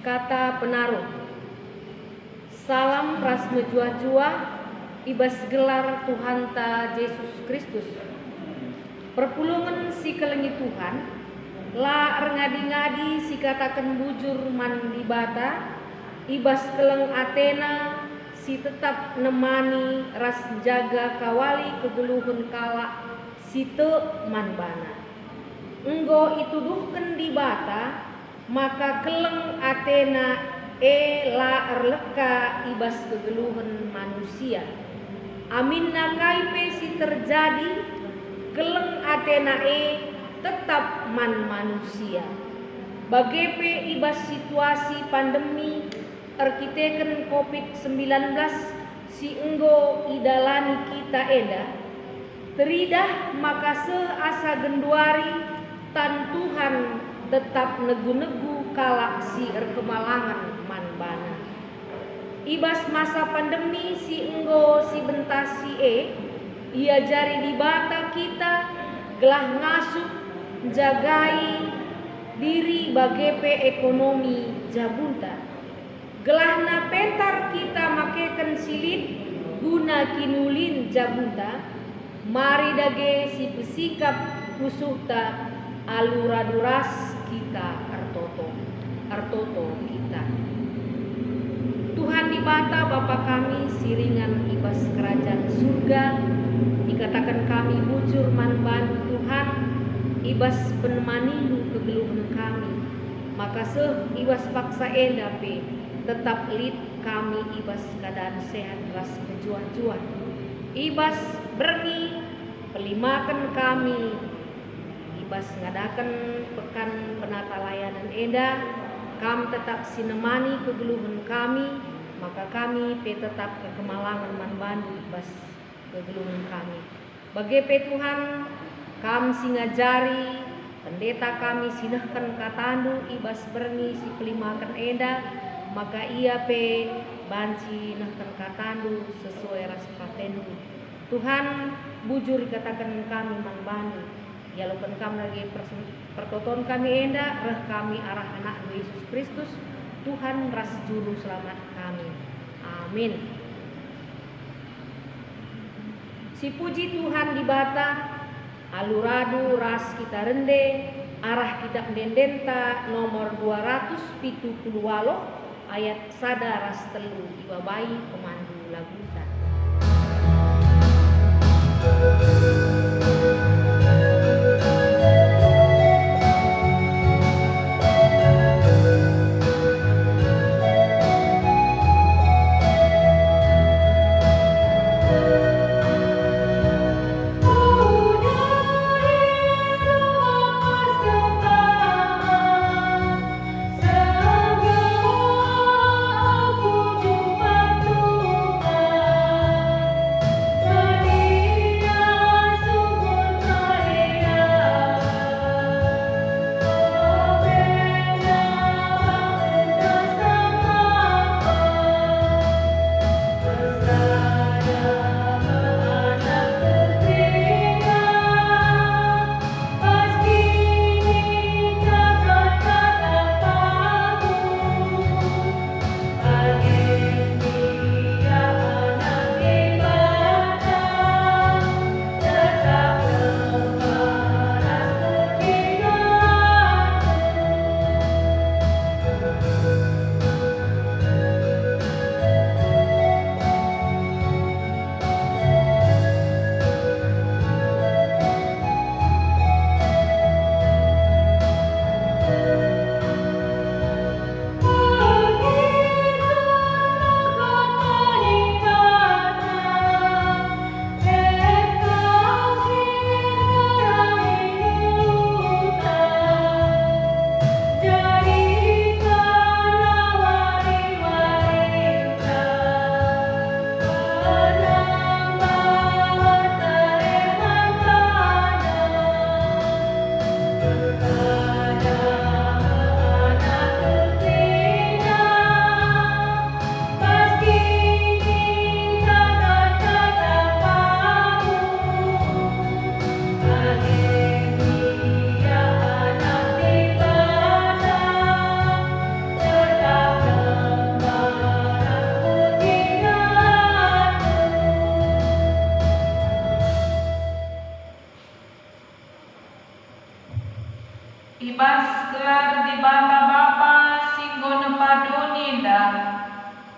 Kata penaruh. Salam ras menjua-jua ibas gelar Tuhan ta Yesus Kristus. Perpulungan si kelengi Tuhan, la ngadi-ngadi si katakan bujur man di bata, ibas keleng Athena si tetap nemani ras jaga kawali kegeluhun kala si te man bana. Enggo itu duhken di bata, maka keleng Athena la erleka ibas kegeluhan manusia. Amin nakaipe si terjadi, keleng Athena tetap man manusia. Bagepe ibas situasi pandemi erkiteken COVID-19 si enggo idalani kita eda, teridah maka seasa genduari tan Tuhan tetap negu-negu kalak si erkemalangan man bana. Ibas masa pandemi si enggo si bentasi ia jari di bata kita gelah ngasuh jagai diri bagepe ekonomi jabunta. Gelah na pentar kita makeken silit guna kinulin jabunta, mari dage si pesikap kusuhta aluraduras kita artoto kita. Tuhan di bata Bapa kami siringan ibas kerajaan surga, dikatakan kami bujur man bantu Tuhan ibas penemanilu kegeluhan kami, maka ibas paksa endape tetap lid kami ibas keadaan sehat ras kejuan-juan, ibas berni pelimakan kami ibas ngadakan pekan penata layanan eda, kami tetap sinemani kegeluhan kami, maka kami tetap kekemalangan man bantu ibas kegeluhan kami. Bagepe Tuhan kami singajari pendeta kami sinahkan katandu ibas berni si pelimakan eda, maka ia banci nahkan katandu sesuai ras patendu. Tuhan bujur katakan kami man bantu. Ya lukan kami lagi pertoton kami enda, reh kami arah anak Yesus Kristus, Tuhan ras juru selamat kami. Amin. Si puji Tuhan di bata, aluradu ras kita rende, arah kita mendendenta nomor 270 ayat sada ras telu ibabai pemandu laguta.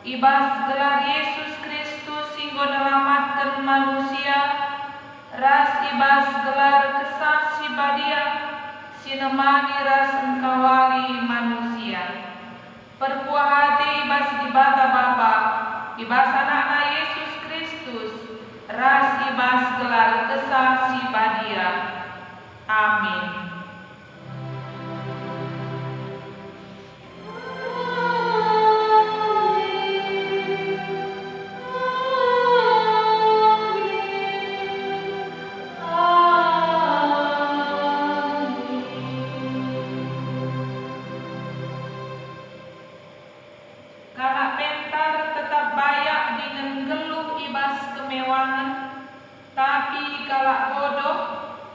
Ibas gelar Yesus Kristus singgo nelamatkan manusia, ras ibas gelar kesah si badia, sinemani ras engkawali manusia. Perbuah hati ibas dibata Bapa, ibas anakna Yesus Kristus, ras ibas gelar kesah si badia. Amin. Kalak pentar tetap bayak dengan geluh ibas kemewahan, tapi kalak bodoh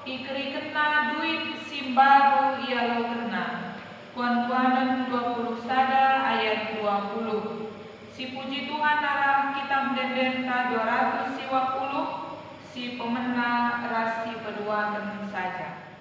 ikri kena duit simbaru ia lo kena. Kuan-kuanan 20 sada ayat 20. Si puji Tuhan arah kitab dendenta 250, si pemena rasi peduakan saja.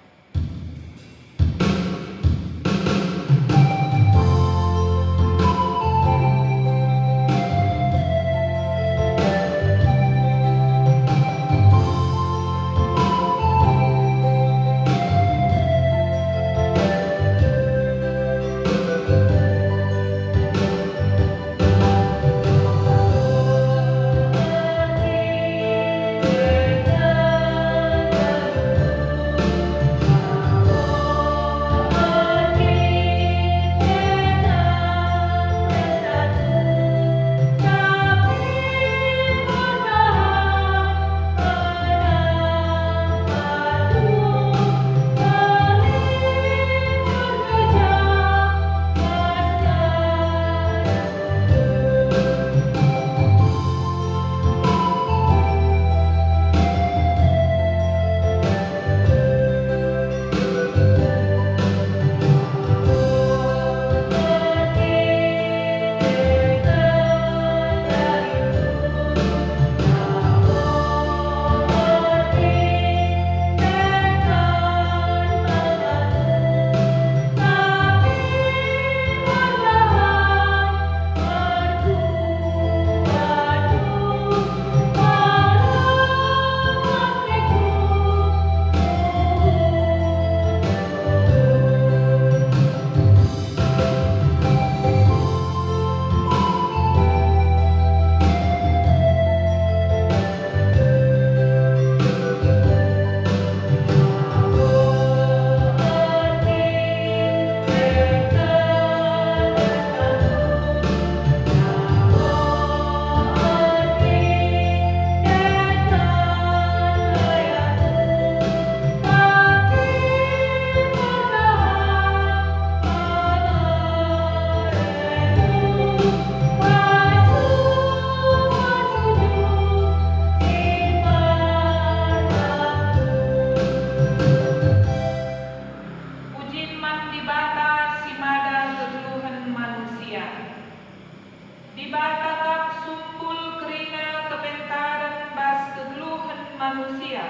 Dibatakak sumpul kerina kepentaran bas kegeluhan manusia.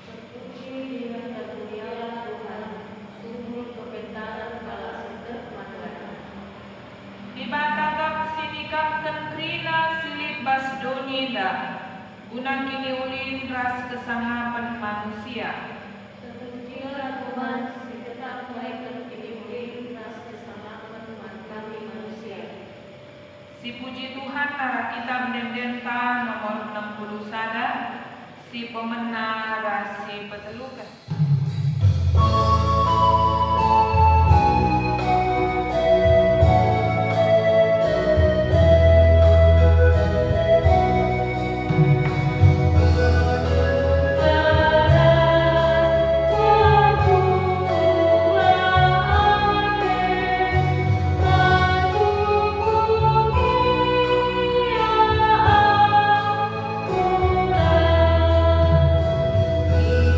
Terpuji dengan kemuliaan Tuhan, sumpul kepentaran kala sedek manusia. Dibatakak sinikapkan kerina silip bas doninda, guna kini ulin ras kesangapan manusia. Terpujilah Tuhan, si tetap mereka kini ulin ras kesangapan kami manusia. Si puji Tuhan nara kitab dendenta nomor 60 sada, si pemena rasi petelukan.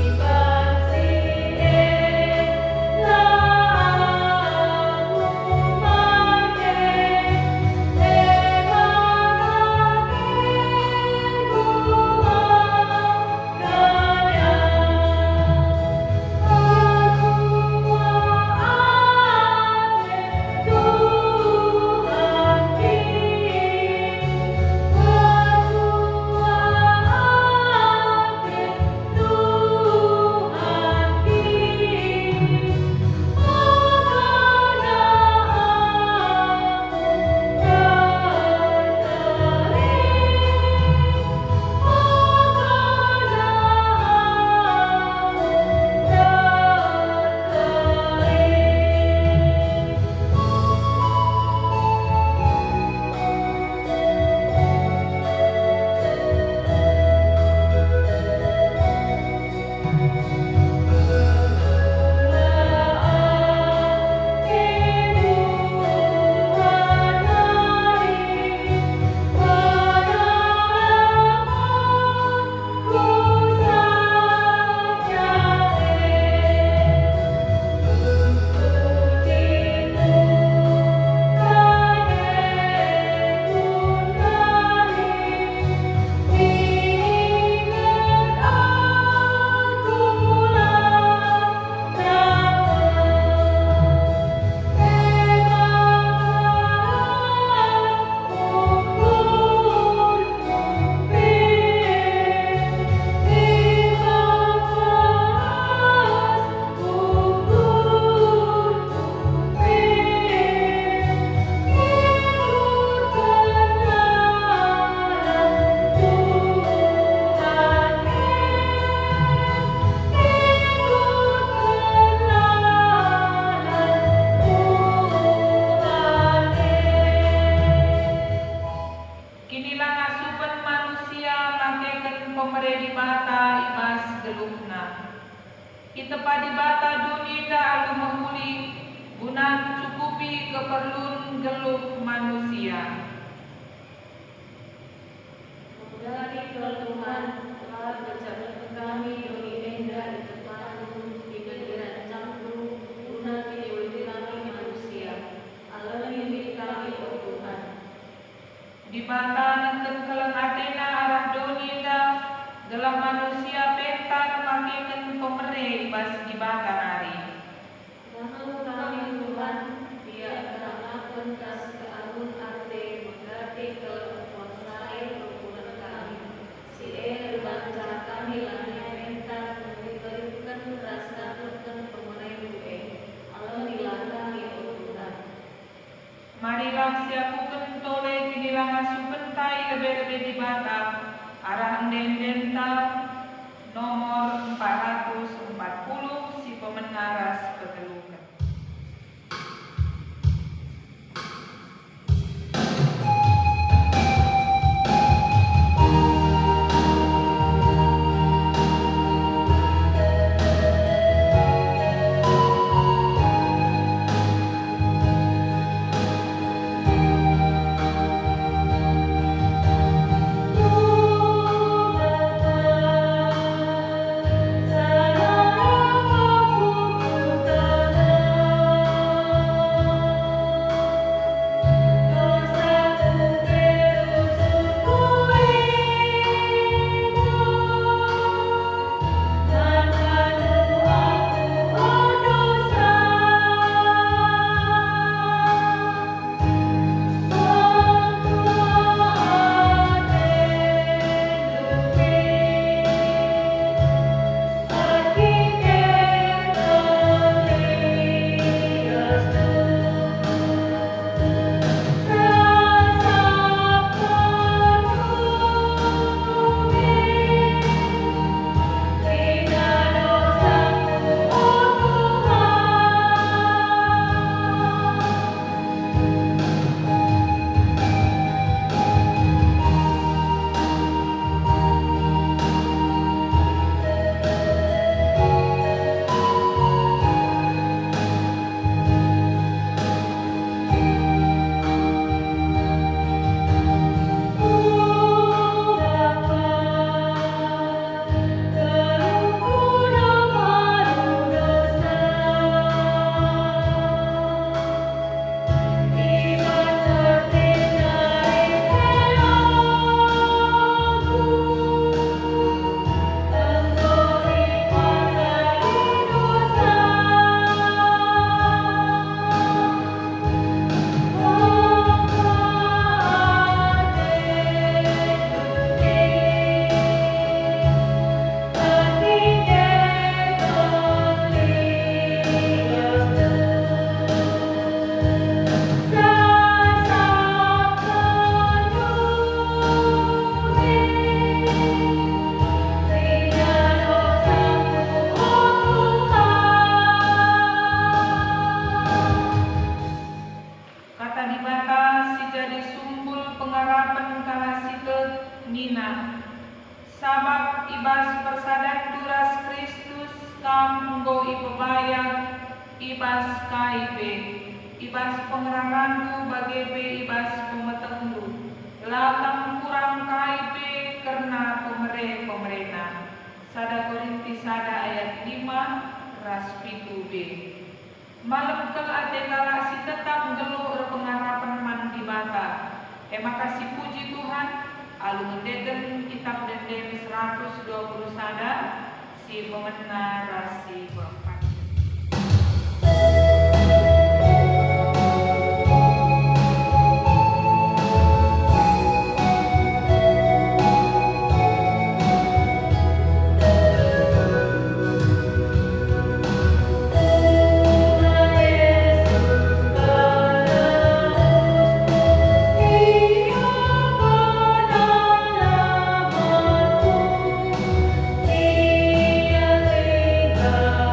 Ibadah ibas di batanari. Namun kami Tuhan, dia terangkan kas keamun arte mengerti ke kuasai kepunan kami. Si banca kami lani mentan memberikan rasa terken pemerintah Allah dilanggang di Tuhan. Marilah siaku kentole kinilang asu pentai lebe-lebe di batam arah dendenta nomor 440 si pemenaras petelukan. Sabab ibas persadat duras Kristus kam nggo ipebayang ibas kaipe ibas pengerangandu bagebe ibas pemetengdu latang kurang kaipe karena pemerintah sada Korinti sada ayat 5 ras 7b. Malam kel ate kala si tetap gelur pengarapan man di bata. Makasih puji Tuhan. Alu ngedegen kitab denden 120 sada si pemenang rasi keempat.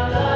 La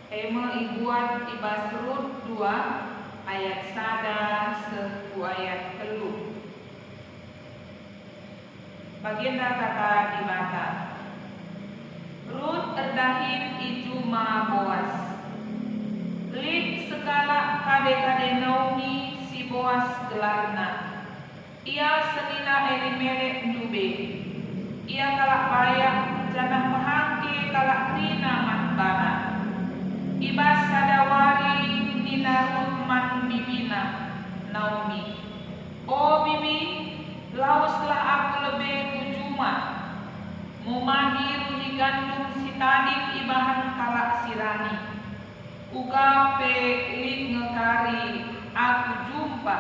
Ema ibuat ibas Rut 2 ayat 1 seku ayat 3. Baginda kata di bata. Rut erdahin ijuma Boas. Lid segala kade-kade Naomi si Boas gelarna. Ia senina Elimelek ndube. Ia kalak bayak janah pahangke kalak krina manbana. Ibas sadawari nina Rut man bibina Naomi. Oh bibi, lauslah aku lebih ujuma. Mumahi ruhi gandum si tadik ibahan kalak sirani. Uga pe lid ngekari aku jumpa.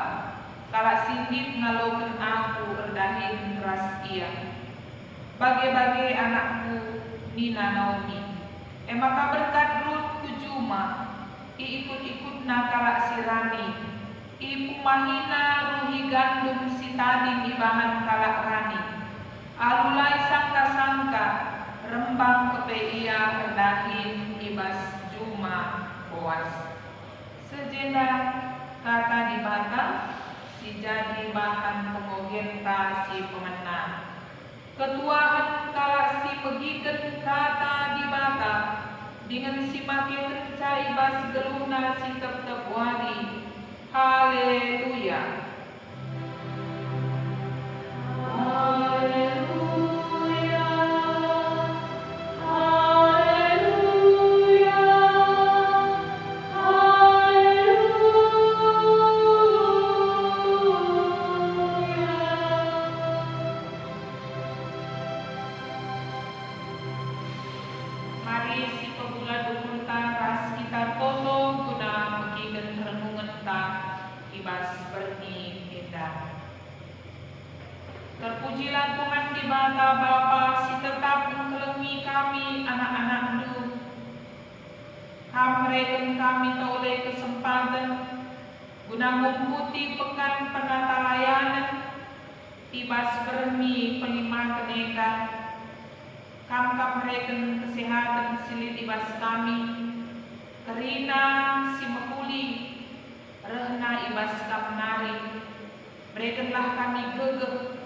Kalak sindit ngaloken aku erdahin ras ia. Bage-bage anakku nina Naomi. Maka berkat Rut kujuma. Ikut-ikut na kalak sirani. Pumahina ruhi gandum si tadik ibahan kalak rani. Alulai sangka-sangka rembang kepe ia erdahin ibas juma Boas. Sejenda kata di bata si jadi bahan pemogenta si pemenang. Ketuaan kalak si pegiken kata di bata dengan si make kenca ibas geluna si tep-tep wari. Haleluya. Mari si pebulan dukunta ras kita toto guna megigen renungan ta ibas berni indah. Terpujilah Tuhan di bata Bapa si tetap mengkelengi kami anak-anak lu. Hamreken kami toleh kesempatan guna memputi pekan penata layanan ibas berni penima keneka. Kam mereken kesehatan silit ibas kami. Kerina si mekuli rehna ibas kamnari. Berikanlah kami gegeh.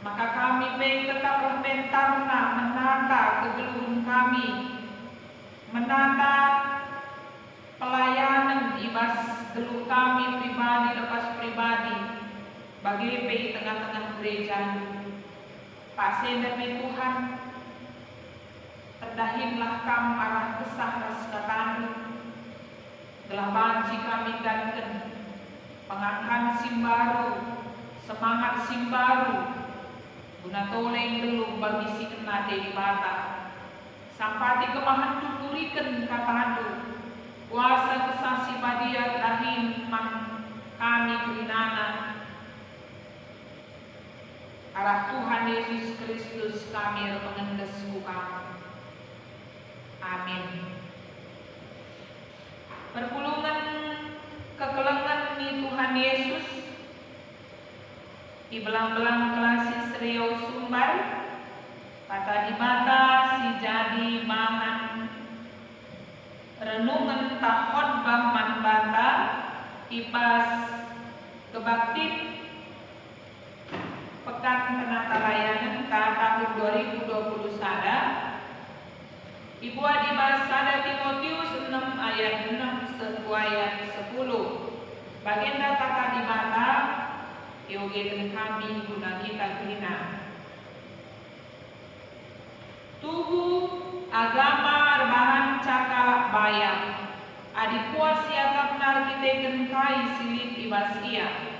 Maka kami tetaplah mentarna menata kegeluhan kami. Menata pelayanan ibas geluh kami pribadi lepas pribadi. Bagi tengah-tengah gereja. Pasien demi Tuhan. Terdahinlah kam arah kesah ras katamu. Gelapan si kami ganten. Pengangkan simbaru. Semangat simbaru. Guna toleng gelung bagi si kena di bata. Sampati kemahan dukuriken katahandu. Kuasa kesah si badia dahin mang kami kerinana. Arah Tuhan Yesus Kristus kami mengendes kami. Amin. Perpulungan kekelengan ni Tuhan Yesus di belang-belang kelasis Rio Sumbar kata di mata si jadi bahan renungan tahun bahman bata ibas kebaktin pekan penata layanan tahun 2020 sada. Ibu adibas sada Timotius 6 ayat 6 seku ayat 10. Baginda kata di bata yogekan kami guna kita kina. Tubuh agama rebahan cakal bayang. Adi puas siakap nar kita genkai silit ibas ia.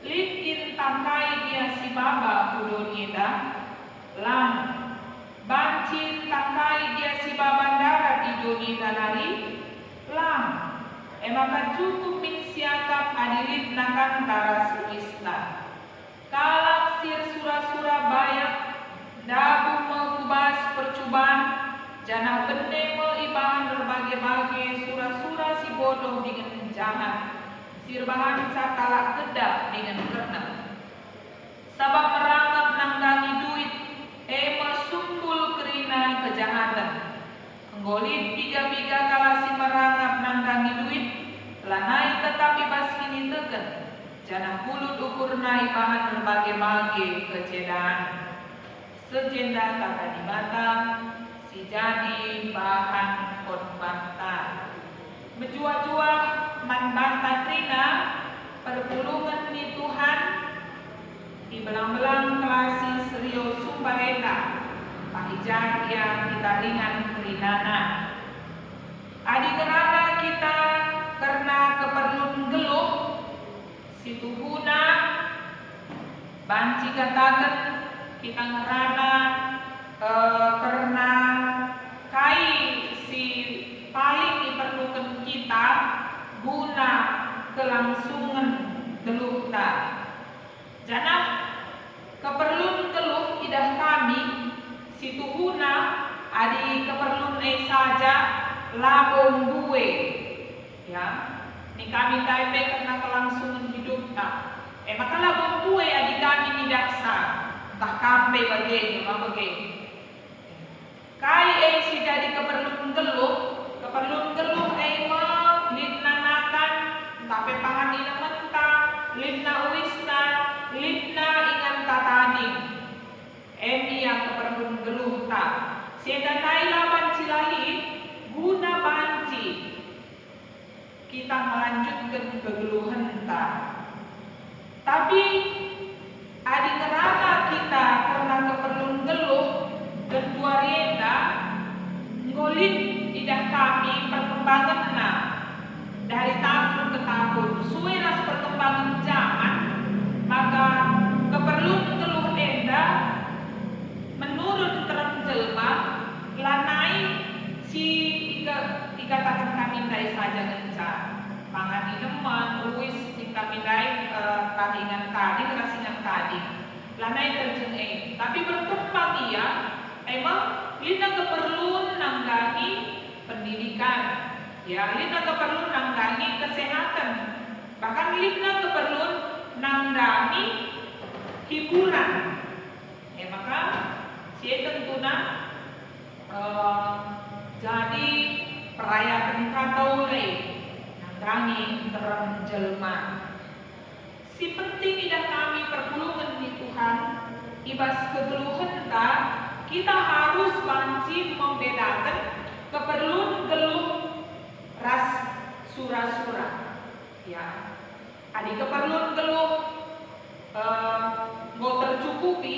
Litin tangkai dia si baba kudon ida. Lang bancin tangkai dia si babandara di doni tanari. Lang emaka cukup min siakap adilit nakan taras uista. Kalak sir sura-sura bayak dabu mengubas percubaan janah bende meibahan berbagai-bagai sura-sura si bodoh dengan jahat. Sirbahan cakalak gedak dengan kerna. Sabab merangkap nangdangi duit sumpul kerina kejahatan. Nggolit piga-piga kalasi merangap nanggangi duit, lanai tetapi bas kini teken. Janah kulut ukur nai bahan berbagai-bagai kecedaan. Sejenda kata di mata, si jadi bahan konbanta. Menjua-jua man banta trina, perpulungan di Tuhan, di belang-belang kelasi serio sumbareta. Pahijan yang kita ringan rinana. Adi gerana kita karena keperluan geluh, si tuhuna banci katakan kita ngerana karena kai si paling diperlukan kita guna kelangsungan geluh ta. Jangan keperluan geluh idah kami si tuhuna adi keperluan saja labong gue ya ni kami taipe karena kelangsungan hidup tak maka labong gue adi kami nidaksa entah kampe bagai kai si jadi keperluan geluh litnanakan tapi pangan ina mentah litna uista litna ingan tatani yang keperluan geluh tak sieda naila banci lahir guna banci kita melanjutkan kegeluhan tak tapi adi neraka kita karena keperluan geluh dan tuarenda ngolit tidak kami perkembangan dari tahun ke tahun suiras perkembangan zaman maka keperluan geluh enda menurut terang jelma lanai si ikatakan kami dai saja gencar pangan ineman uis kami dai tahingan tadi kerasingan tadi lanai terjeng tapi berkembang ia emang lina keperluan nanggangi pendidikan ya lina keperluan nanggangi kesehatan bahkan lina keperluan nanggangi hiburan maka si tentuna jadi perayaan kataulai nanggangi terang jelma si penting tidak kami perpulungan di Tuhan ibas kegeluhan tak kita harus banci membedakan keperluan geluh ras sura-sura ya adi keperluan geluh mau tercukupi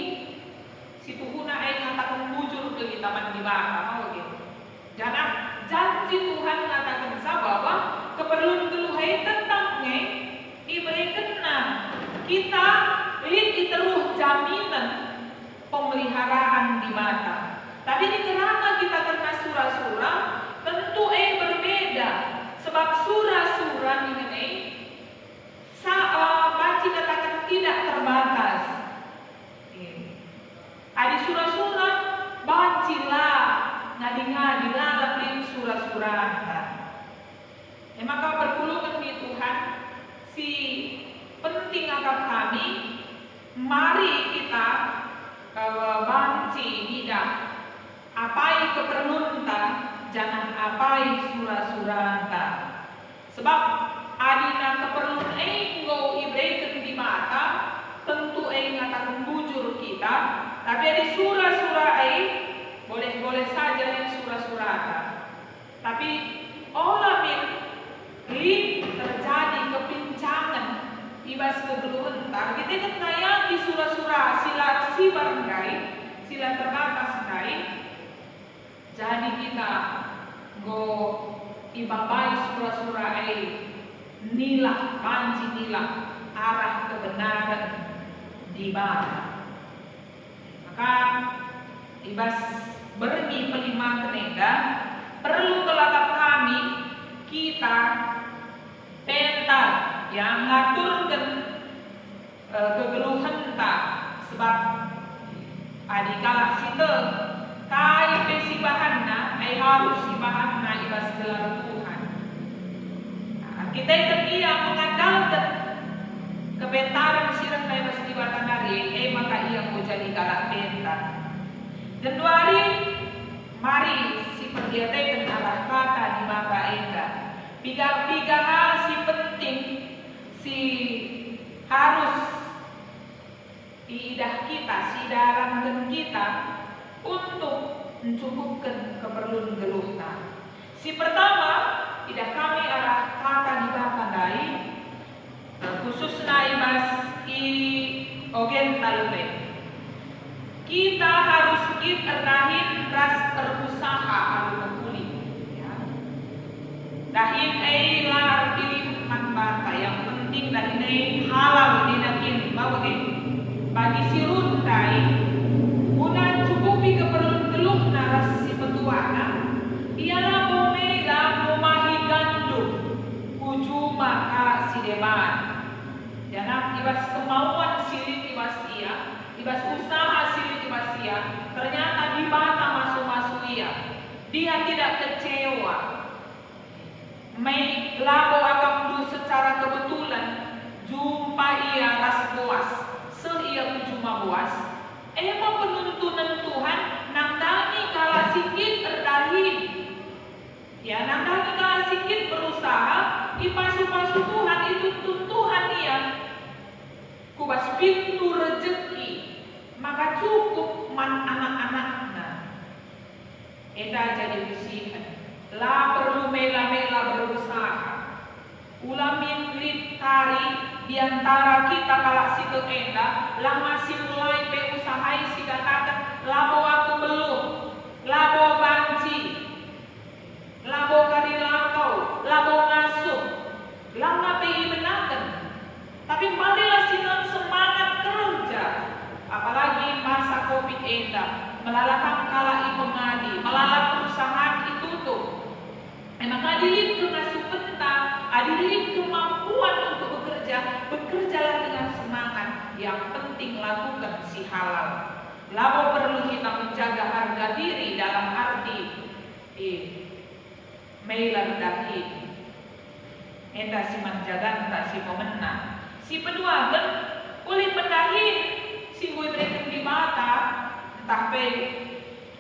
si tuhuna ngatakan bujur ke taman di bawah mau gitu jangan janji Tuhan ngatakan bahwa keperluan geluh tentangnya diberikan kita lihat iteruh jaminan pemeliharaan di mata tapi di kerana kita kena sura-sura tentu berbeda sebab sura-sura ini baci katakan tidak terbatas adi sura-sura bacilah ngadi-ngadi lalapin sura-sura maka berpulungan di Tuhan si penting akan kami mari kita banci tidak apai keperluan ta jangan apai sura-sura ta sebab adina keperluan enggo ibrekan di mata tentu ngatakan bujur kita tapi ada sura-sura boleh-boleh saja yang sura-sura ta tapi olamin terjadi kepincangan ibas kegeluhan tar kita ketayang di sura-sura sila sibar ngai sila terbatas ngai jadi kita go ibabai sura-sura nilah banci nilah arah kebenaran di bawah maka ibas berni pelima kenega perlu kelakap kami kita pental yang ngaturkan kegeluhan tak sebab adikala sita kai besi bahanna harus si bahanna ibas gelar Tuhan kita ia mengandalkan kebentaran sirang na ibas di batanari maka ia mau jadi galak pental dan 2 hari mari si pergiatan Tiga hal si penting si harus diidah kita, si dalamkan kita untuk mencukupkan keperluan geluhna. Si pertama, tidak kami arah kata di batandai khususnya ibas i ogen talbe. Kita harus erdahin ras berusaha alu kuli. Ya. Dahin lar pilih bata yang penting dahin halal dinakin bawage. Bagi si rundai, guna cukupi keperluan geluh naras si petuana, ialah bomela momahi gandum, ujuma ka si deban. Jangan ibas kemauan silit ibas ia, ibas usaha silit ibas ia, ternyata di bata masuk-masuk ia. Dia tidak kecewa. Mei labo akan secara kebetulan jumpa ia ras puas. Ia cuma buas, emang penuntunan Tuhan nandani kala sikit terdahin, ya nandani kala sikit berusaha, ipasu-pasu Tuhan itu Tuhan ia, kubas pintu rezeki, maka cukup man anak-anaknya, eda jadi bisihan, lah perlu mela-mela berusaha, ulamin lit kari diantara kita kalak si keenda lah masih mulai usahai si katakan labo aku belum labo banci labo kari lakau labo ngasuh lah ngapi benakan tapi marilah sinon semangat kerja apalagi masa covid enda melalakan kalak pemadi melalak perusahaan itu tuh maka adilin kengasuh pentang adilin kemampuan untuk bekerjalah dengan semangat. Yang penting lakukan si halal. Labo perlu kita menjaga harga diri dalam arti meilan dahi. Enda si menjaga tak si pemenang. Si kedua kan uli pendahin si gue berikan di mata entah pe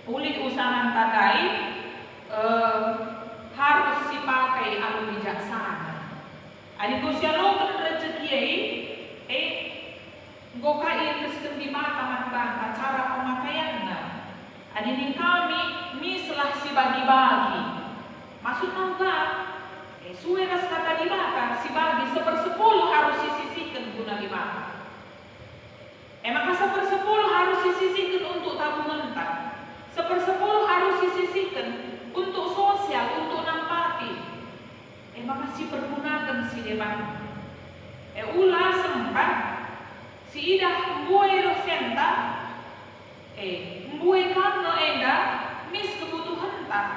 uli usaha tadai harus sipakai alu bijaksana. Adik sialokan rezeki gokain kesem di mata mantan cara pemakaiannya. Adik ini kami mislah si bagi-bagi. Maksud nangka suwe ras kata di mata si bagi 1/10 harus sisihkan guna di mata. Maka 1/10 harus disisihkan untuk tabungan tak. 1/10 harus disisihkan untuk sosial, untuk nampati. Maka si pergunakan si depan. Ulah sempat si idah mbuai rosenta. Mbuai karena enda mis kebutuhan tak.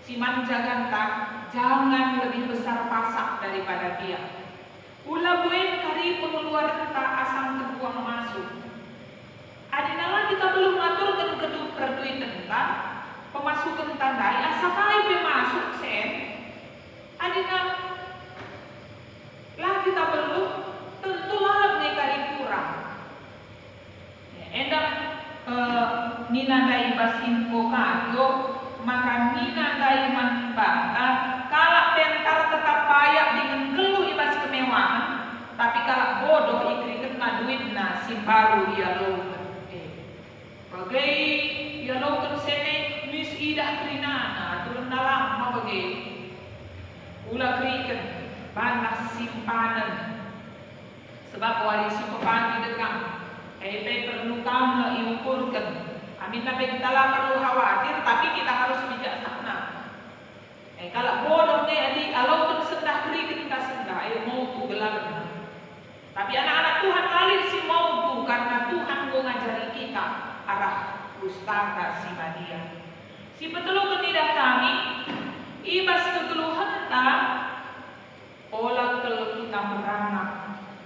Si manjagan tak jangan lebih besar pasak daripada dia. Ulah buen kari pengeluaran tak asam terbuang masuk. Adinala kita belum ngaturkan kedua perduit tentang pemasukan tandai asakai masuk sen. Adina lah kita perlu tentulah nekari kurang. Endang nina dai basinfo kago maka nina dai manbata kalak pentar tetap payak dengan keluh ibas kemewahan tapi kalak bodoh ikri kena duit na si baru ia lokan. Bagai ia lokan sene mis idah krinana turun dalam mau bagai ulah kriken banas simpanan sebab wali si pepagi dekam perlu kamu diukurkan amin tapi kita lah perlu khawatir tapi kita harus bijaksana kalau bodoh adik kalau pun sendah kriken kita sendah mau tu gelar tapi anak-anak Tuhan kali si mau tu karena Tuhan mau ngajari kita arah pustaka si madia si betul tidak kami ibas kegeluhan tak olah kalau kita merangkap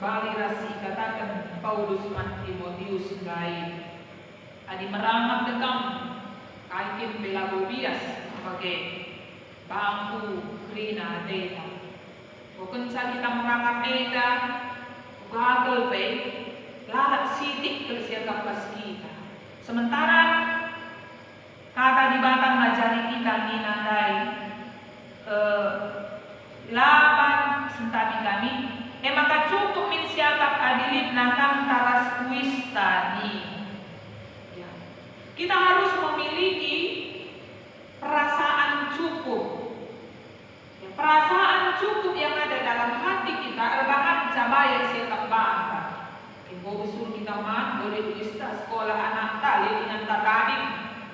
bali rasi katakan Paulus man Timotius lain adi merangkap dekam kaitin belago bias sebagai bangku krina data bukan kita merangkap data gagal baik lalak sidik kerja pas kita sementara kata di batang ngajari kita ninandai sabaya siya bangka. Ibu usul kita man boleh bisa sekolah anak tali dengan tatadim.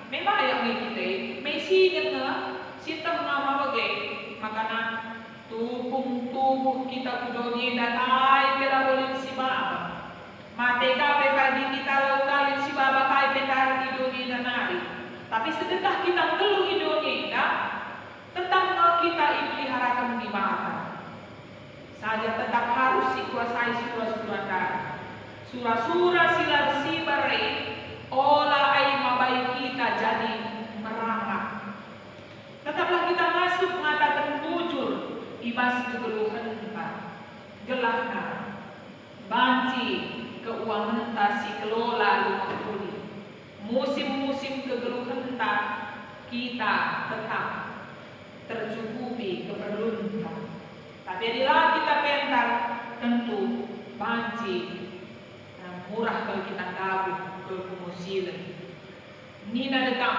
Memang yang kita, mesti nga sitang nama bagai makanan tubuh kita kudoni dan ay pera boleh si baba. Mate kape pagi kita lalu si baba kay pentar idoni dan nari. Tapi sedekah kita keluh idoni tetap kita ipeliharakan di bawah. Saja tetap harus dikuasai surah-surah tadi. Surah-surah silar sibare olah ay mabai kita jadi merangkak. Tetaplah kita masuk mengatakan bujur ibas kegeluhan kita. Gelahna banci keuangan si kelola rumah kuli. Musim-musim kegeluhan kita tetap tercukupi keperluan kita. Tapi bila kita pentar tentu banci murah kalau kita gabung ke kumusilan. Nina datang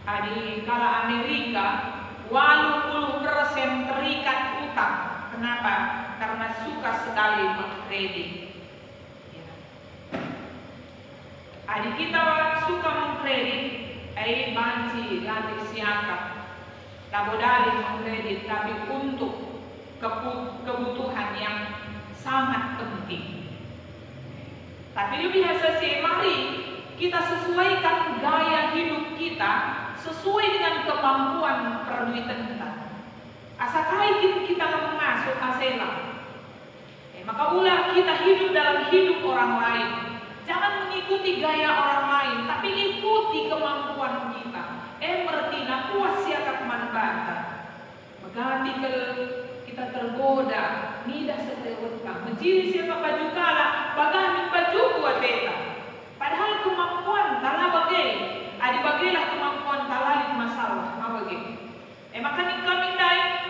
adi kala Amerika 80% terikat utang. Kenapa? Karena suka sekali mengkredit. Adi kita suka mengkredit, banci ganti siangka. Tabodali mengkredit, tapi untuk kebutuhan yang sangat penting. Tapi lebih hasil mari kita sesuaikan gaya hidup kita sesuai dengan kemampuan perduitan kita. Asakai kita masuk asela. Maka ulah kita hidup dalam hidup orang lain. Jangan mengikuti gaya orang lain, tapi ikuti kemampuan kita. Bertina puas siapa kemanfaatan. Berganti ke kita tergoda, nidah seterutang. Menciri siapa baju kala, bagaimana baju buat beta. Padahal kemampuan tala bagai, bagailah kemampuan tala masalah, bagai. Makanya kami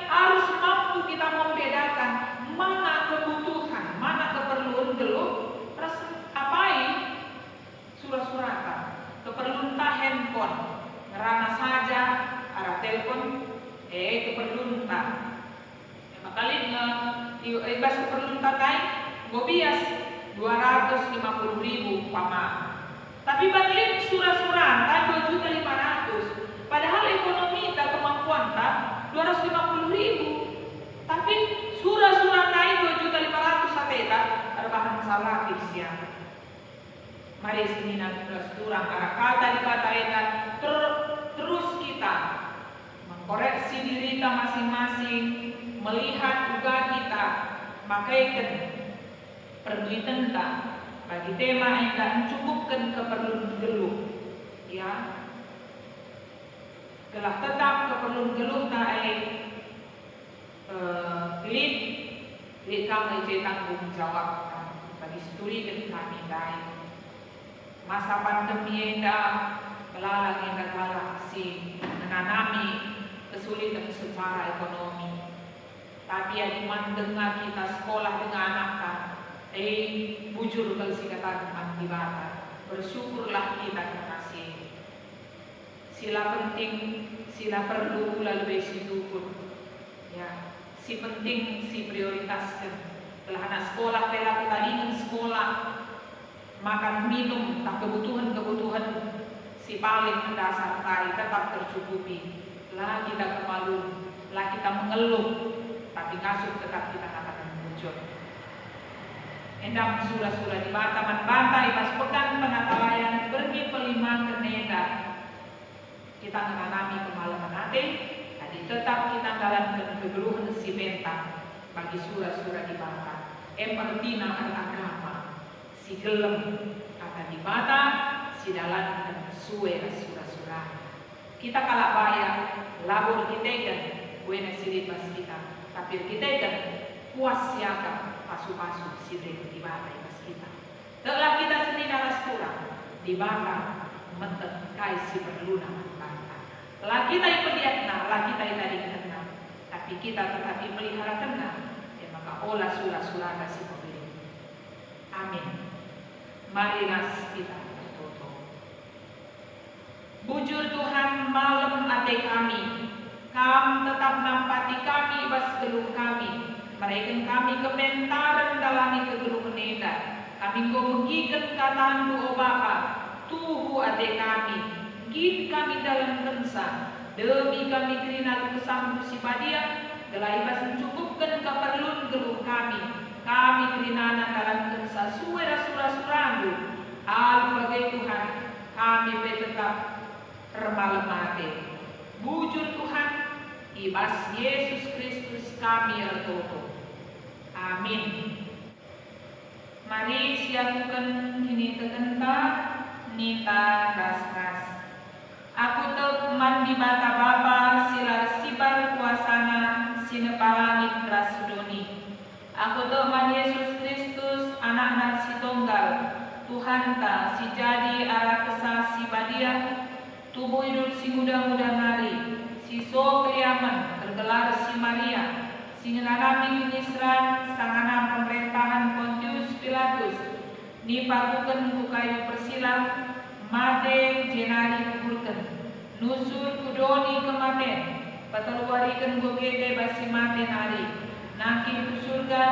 harus mampu kita membedakan mana kebutuhan, mana keperluan geluh, apai surah-suratan, keperluan handphone, ngerana saja, arah telepon, keperluan Makalin ibas keperluan tatai, gobias 250.000 pama. Tapi batlin surah-surah tak 2.500.000. Padahal ekonomi tak kemampuan tak 250.000. Tapi surah-surah naik 2.500.000 sateta ada bahan salah siang. Mari sini nanti surah kata dikatakan terus kita mengkoreksi diri kita masing-masing, melihat juga kita makaikan perduitan kita bagi tema yang tak mencukupkan keperluan geluh, ya. Telah tetap keperluan geluh tak lid kami tanggung jawab bagi studi dan kami masa pandemi yang kelalang yang si menanami kesulitan secara ekonomi. Tapi yang mendengar kita sekolah dengan anak bujur kalau si kata di bata. Bersyukurlah kita kasih. Sila penting, sila perlu lalu situ pun. Ya, si penting si prioritaskan. Telah anak sekolah telah kita ingin sekolah, makan minum, tak kebutuhan si paling mendasar tadi tetap tercukupi. Lah kita kemalu, lah kita mengeluh, tapi ngasuh tetap kita katakan bujur. Endam surah-surah di bata bantai pas pekan pengatalayan pergi pelima ke neda. Kita mengalami kemalaman hati, tadi tetap kita jalankan kegeluhan si bentang bagi surah-surah di bata. Pertina agama si gelem kata di bata si dalam suwe surah-surah. Kita kalah bayar labur kita kan buena silit pas kita, tapi kita kan puas siapa pasu-pasu silit di bata pas kita. Telah kita sendiri alas kurang di bata menten kai si perluna bata. Lah kita ipelihatna, lah kita tadi kena, tapi kita tetapi pelihara kena. Maka olah surah-surah kasih pembeli. Amin. Mari kita berdoa. Bujur Tuhan malam ate kami, tetap nampati kami bas geluh kami. mereka kami kementaran dalam kegeluh menenda. Kami gomegikan kataan doa Bapa, tuhu ade kami, gid kami dalam kensa, demi kami kerina kesambut si padia, gelai pas mencukupkan keperluan geluh kami kerina dalam kensa suara surah-surandu, al bagai Tuhan, kami tetap remalemate. Bujur Tuhan, ibas Yesus Kristus kami ertoto. Amin. Mari siakukan kini tegenta nita ras-ras. Aku teman di mata Bapa silar sibar kuasana sinepalangit rasudoni. Aku teman Yesus Kristus anak si tunggal Tuhan ta si jadi arah kesah si badia tubuh hidup si muda-muda ngari si so keliaman tergelar si Maria si ngenanami kinisran sanganam pemerintahan Pontius Pilatus ni pakuken bukayu persilang mate jenari kuburken nusur kudoni kematen pateluariken gogede basi mate nari naki ku surga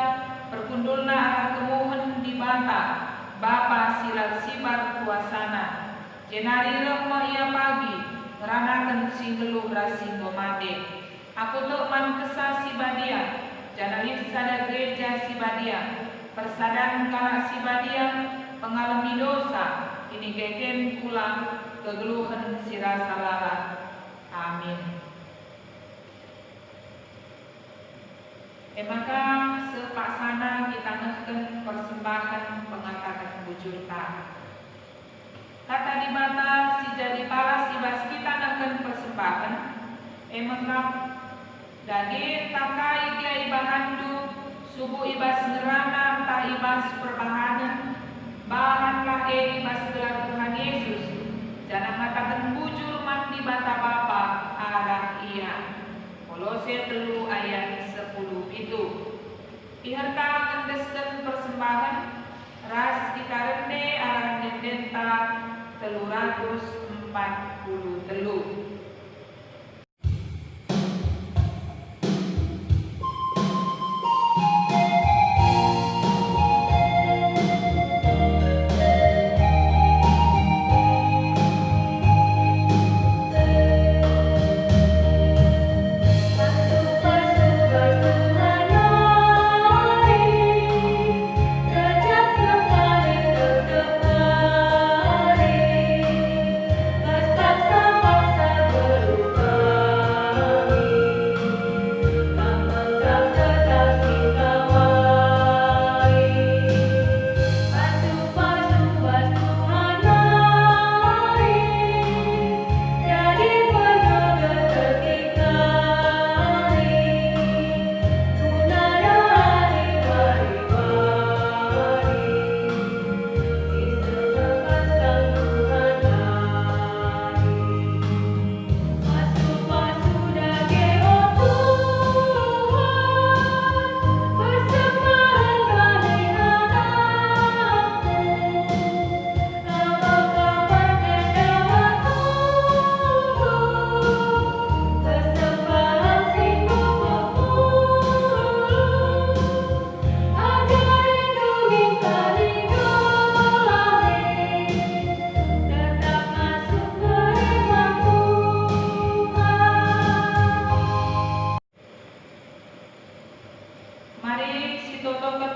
perkundulna arah kemohon di bata Bapa silar sibar kuasana jenari lemah ia pagi ngeranakan singgeluh rasinggo mate. Aku teman kesah si badia janalip sada gereja si badia persadan kala si badia pengalami dosa ini gegen pulang kegeluhan si rasa lara. Amin. Maka sepaksana kita ngehken persembahan pengatakan bujur ta. Kata di mata si jadi palas ibas kita ngehken persembahan. Maka daging takai dia ibahandu subuh ibas ngerana tak ibas perbahanan bahanlah ibas gelar Tuhan Yesus jangan matakan bujur mandi bata Bapa arah ia. Kolose 3 ayat 10 itu. Iherta ngendesken persembahan ras kita rene arah dendenta 343.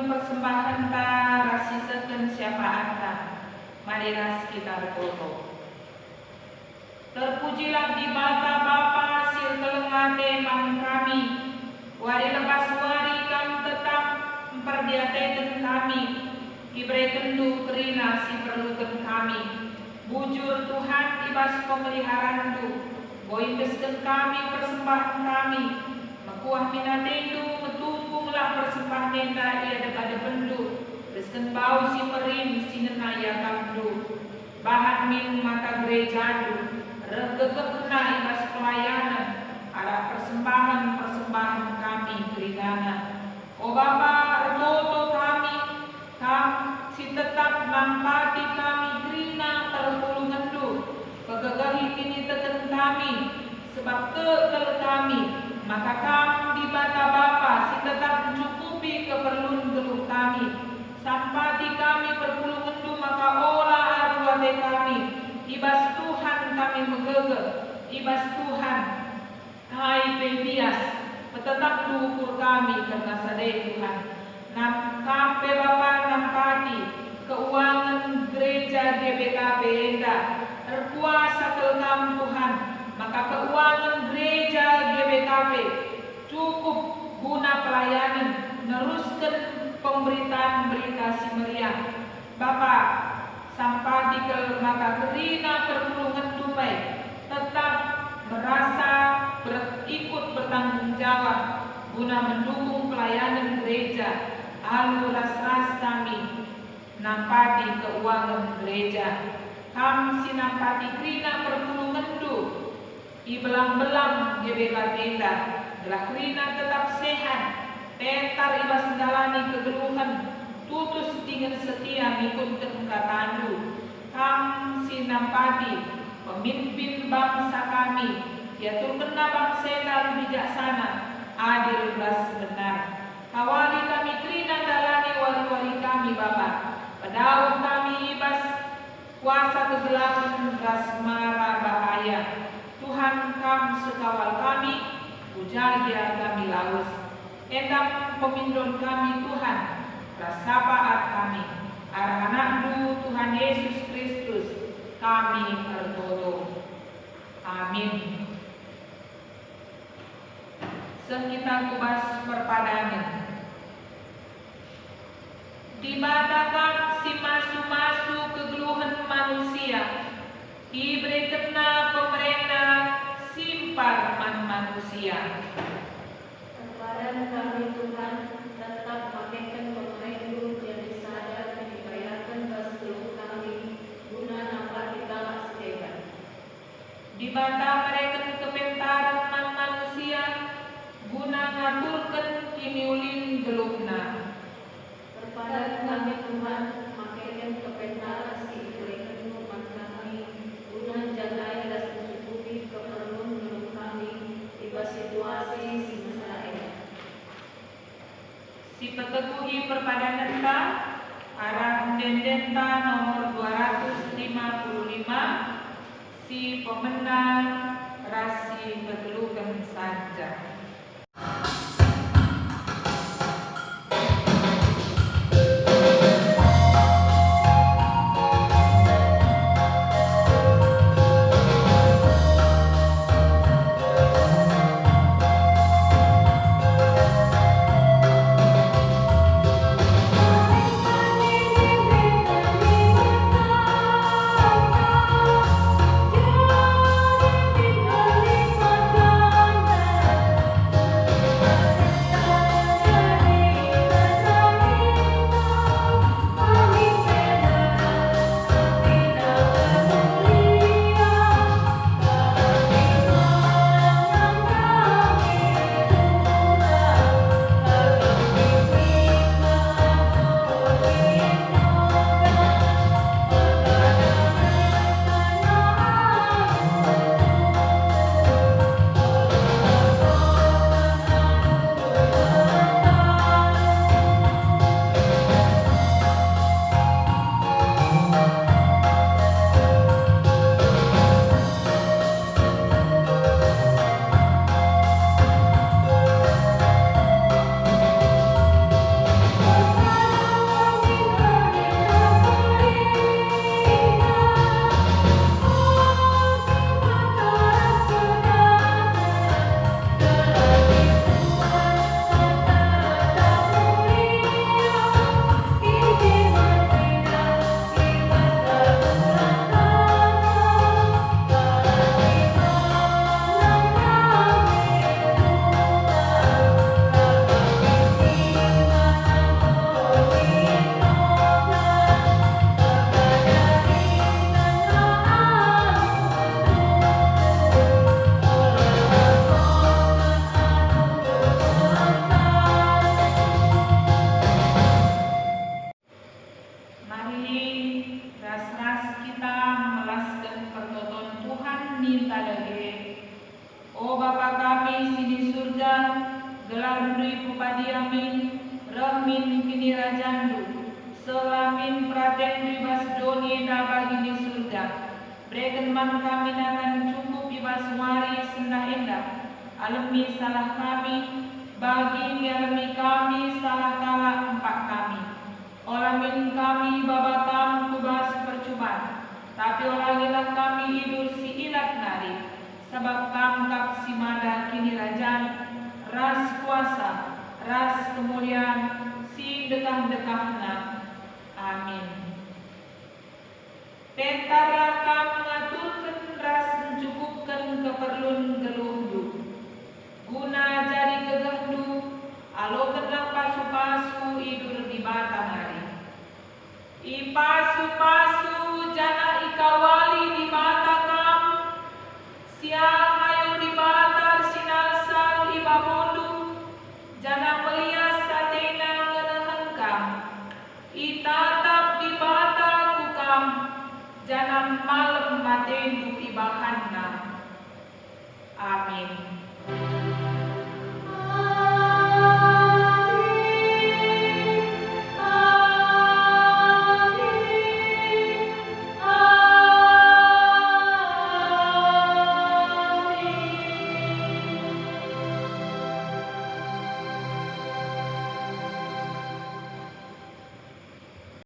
Persembahan ta rasiseken siapaan ta mari ras kita berdoa. Terpujilah di mata Bapa sil kelengate mang kami wari lepas wari kami tetap memperdiatakan kami diberikan du kerina si perlukan kami bujur Tuhan ibas pemeliharaan du boindeskan kami persembahan kami makuah minatendu metumpunglah persembahan nenda ia daripada bendu resken bau si merim si nenaya kamdu bahan min mata gereja du regegekna ibas pelayanan arah persembahan kami keringana o Bapa ertoto kami si tetap nampati kami gerina terpulungan du kegegahi kini teken kami sebab kekel kami maka kami di bata Bapa si tetap mencukupi keperluan geluh kami. Sampati kami perpuluh ngendu maka olah aduate kami. Ibas Tuhan kami megege, ibas Tuhan hai pebias, tetap dukur kami karena sadai Tuhan. Nam kape Bapa nampati keuangan gereja GBKP Enda berkuasa kelkam Tuhan, maka keuangan gereja GBKP cukup guna pelayanan, neruskan pemberitaan berita si meriah. Bapa sampai dikel maka gerina perpulungan tumai tetap merasa ikut bertanggung jawab guna mendukung pelayanan gereja. Alu ras-ras kami nampati keuangan gereja. Kami sinampati krina perpulungan tu ibelang-belang GBK Tenda telah krina tetap sehat, tentar ibas menjalani kegeluhan, tutus dengan setia mengikut kekatandu. Kami sinampati pemimpin bangsa kami, yaitu kena bangsa yang bijaksana, adil belas benar. Kawali kami krina dalani wali-wali kami Bapa, pedauh kami ibas kuasa kegelapan rasmara bahaya. Tuhan kam sekawal kami, pujagia kami laus. Endam pemindon kami Tuhan, rasapaat kami. Arahanakdu Tuhan Yesus Kristus, kami berdoa. Amin. Sekitar kubas perpadanan. Dibatakan si masu-masu kegeluhan manusia, diberikanlah pemerintah simpan manusia. Kepada kami Tuhan, tetap pakaikan pemerintah yang disadar dan dibayarkan ke seluruh kami, guna dapat dikalah sedekat. Dibata mereka kepentaran manusia, guna ngaturkan kiniulin geluhna. Kepada kami Tuhan, makaikan kepentaran si berikan umat kami, guna jagai dan mencukupi keperluan geluh kami di situasi si masalah. Si peteguhi perpadanan ta, arah dendenta nomor 255, si pemenang rasi pegelukan saja. gelar dui pupadi amin, rahmin kini rajandu, selamin praten bebas doni bagi di surga. Breken man kami akan cukup bebas mari sendah indah, alami salah kami, bagi alami kami salah kala empat kami. Olamin kami babatam kubas percuma, tapi olangilah kami idul si ilat nari, sebab kamkap si mada kini rajan, ras kuasa, ras kemuliaan, si dekah-dekahna. Amin. Pentara kam mengaturkan ras mencukupkan keperluan geluh